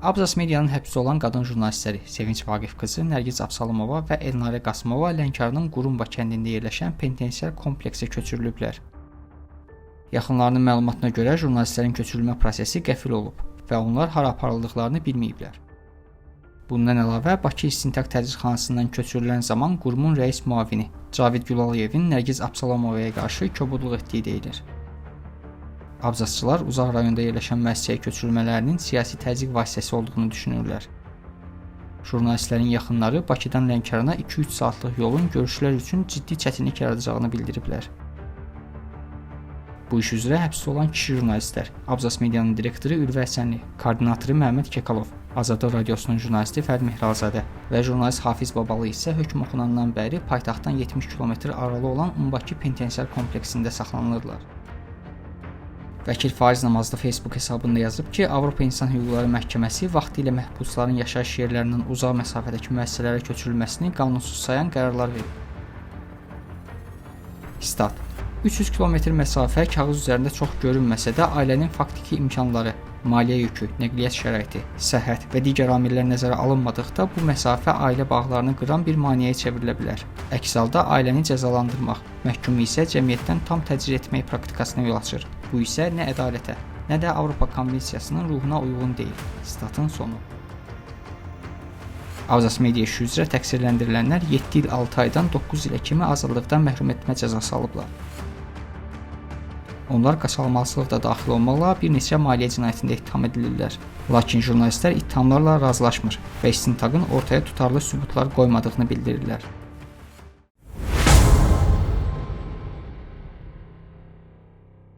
Abzas Medianın həbsdə olan qadın jurnalistləri Sevinç Vaqif qızı Nərgiz Absalomova və Elnarə Qasımova Lənkəranın Qurumba kəndində yerləşən penitensiar kompleksə köçürülüblər. Yaxınlarının məlumatına görə jurnalistlərin köçürülmə prosesi qəfil olub və onlar hara aparıldıqlarını bilməyiblər. Bundan əlavə Bakı İstintaq Tədrisxanasından köçürülən zaman qurumun rəis müavini Cavid Gülalıyevin Nərgiz Absalomovaya qarşı kobudluq etdiyi deyilir. Abzasçılar uzaq rayonda yerləşən müəssisəyə köçürülmələrinin siyasi təzyiq vasitəsi olduğunu düşünürlər. Jurnalistlərin yaxınları Bakıdan Lənkərana 2-3 saatlıq yolun görüşlər üçün ciddi çətinlik yaradacağını bildiriblər. Bu iş üzrə həbsdə olan kişi jurnalistlər Abzas Medianın direktoru Ülvi Həsənli, koordinatoru Məhəmməd Kekalov, Azadlıq Radiosunun jurnalisti Fərd Mehralzadə və jurnalist Hafiz Babalı isə hökm oxunandan bəri paytaxtdan 70 km aralı olan Umbaki penitensiar kompleksində saxlanılırlar. Vəkil Fariz Namazlı Facebook hesabında yazıb ki, Avropa İnsan Hüquqları Məhkəməsi vaxtilə məhbusların yaşayış yerlərindən uzaq məsafədəki müəssisələrə köçürülməsini qanunsuz sayan qərarlar verib. Stat: 300 km məsafə kağız üzərində çox görünməsə də, ailənin faktiki imkanları, maliyyə yükü, nəqliyyat şəraiti, səhhət və digər amillər nəzərə alınmadıqda bu məsafə ailə bağlarını qıran bir maneəyə çevrilə bilər. Əks halda ailəni cəzalandırmaq, məhkumu isə cəmiyyətdən tam təcrid etmək praktikasına yol açır. Bu isə nə ədalətə, nə də Avropa Konvensiyasının ruhuna uyğun deyil. Statın sonu. Abzas Media işi üzrə təqsirləndirilənlər 7 il 6 aydan 9 ilə kimi azadlıqdan məhrum etmə cəzası alıblar. Onlar qaçalmazlıq da daxil olmaqla bir neçə maliyyə cinayətində ittiham edilirlər. Lakin jurnalistlər ittihamlarla razılaşmır və istintaqın ortaya tutarlı sübutlar qoymadığını bildirirlər.